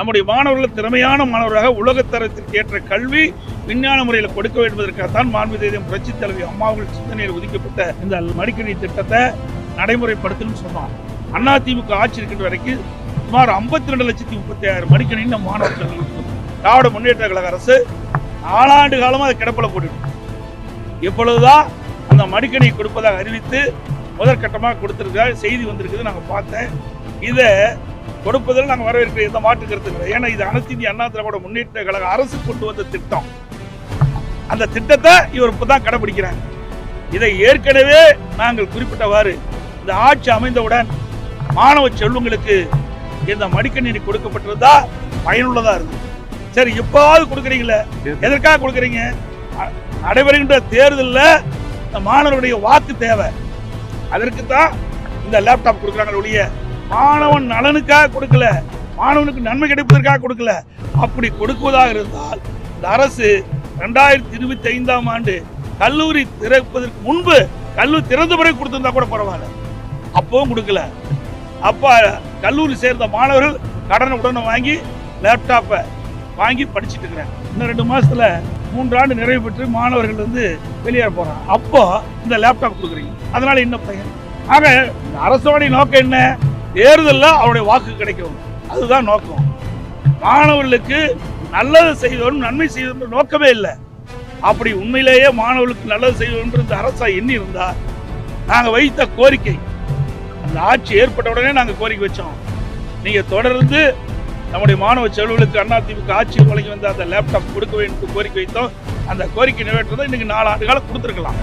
நம்முடைய மாணவர்கள் திறமையான மாணவராக உலகத்தரத்திற்கு ஏற்ற கல்வி விஞ்ஞான முறையில் கொடுக்க வேண்டுவதற்காகத்தான் மாண்புமிகு புரட்சித் தலைவி அம்மா அவர்கள் சிந்தனையில் ஒதுக்கப்பட்ட இந்த மடிக்கணினி திட்டத்தை நடைமுறைப்படுத்தணும்னு சொன்னோம். அதிமுக ஆட்சி இருக்கின்ற வரைக்கும் சுமார் 52,36,000 மடிக்கணினி நம்ம மாணவர்கள் திராவிட முன்னேற்ற கழக அரசு 4 ஆண்டு காலமாக அதை கிடப்பில போட்டுட்டு இப்பொழுதுதான் அந்த மடிக்கணினி கொடுப்பதாக அறிவித்து முதற்கட்டமாக கொடுத்திருக்க செய்தி வந்திருக்குது. நாங்கள் பார்த்தேன். இதை கொடுப்பதில் நாங்கள் வரவேற்கிற எந்த மாற்று கருத்து இல்லை. ஏன்னா இது அனைத்து இந்திய அண்ணா திராவிட முன்னேற்ற கழக அரசு கொண்டு வந்த திட்டம். அந்த திட்டத்தை இவர் இப்பதான் கடைபிடிக்கிறாங்க. இதை ஏற்கனவே நாங்கள் குறிப்பிட்டவாறு இந்த ஆட்சி அமைந்தவுடன் மாணவ செல்வங்களுக்கு இந்த மடிக்கணினி கொடுக்கப்பட்டிருந்தா பயனுள்ளதா இருக்கு. சரி, எப்பாவது கொடுக்குறீங்களே, எதற்காக கொடுக்குறீங்க? நடைபெறுகின்ற தேர்தலில் இந்த மாணவர்களுடைய வாக்கு தேவை. அதற்கு தான் இந்த லேப்டாப் கொடுக்குறாங்க ஒழிய மாணவன் நலனுக்காக கொடுக்கல, மாணவனுக்கு நன்மை கிடைப்பதற்காக கொடுக்கல. அப்படி கொடுக்குவதாக இருந்தால் இந்த அரசு 2025ஆம் ஆண்டு கல்லூரி திறப்பதற்கு முன்பு கல்லூரி திறந்த பிறகு கொடுத்திருந்தா கூட பரவாயில்ல. அப்பவும் கொடுக்கல. அப்ப கல்லூரி சேர்ந்த மாணவர்கள் கடனை உடனே வாங்கி லேப்டாப்பை வாங்கி படிச்சுட்டு இருக்கிறாங்க. இன்னும் 2 மாசத்துல 3 ஆண்டு நிறைவு பெற்று மாணவர்கள் வந்து வெளியேற போறாங்க. அப்போ இந்த லேப்டாப் கொடுக்குறீங்க, அதனால என்ன பயன்? ஆக இந்த அரசோடைய நோக்கம் என்ன? தேர்தலில் அவருடைய வாக்கு கிடைக்கும், அதுதான் நோக்கம். மாணவர்களுக்கு நல்லது செய்வதும் நன்மை செய்வதும் நோக்கமே இல்லை. அப்படி உண்மையிலேயே மாணவர்களுக்கு நல்லது செய்வது இந்த அரசா எண்ணி இருந்தா நாங்கள் வைத்த கோரிக்கை, அந்த ஆட்சி ஏற்பட்ட உடனே நாங்கள் கோரிக்கை வச்சோம். நீங்க தொடர்ந்து நம்முடைய மாணவ செல்வர்களுக்கு அதிமுக ஆட்சியில் வழங்கி வந்த அந்த லேப்டாப் கொடுக்க வேண்டும் கோரிக்கை வைத்தோம். அந்த கோரிக்கை நிறைவேற்றதை இன்னைக்கு 4 ஆண்டு காலம் கொடுத்துருக்கலாம்.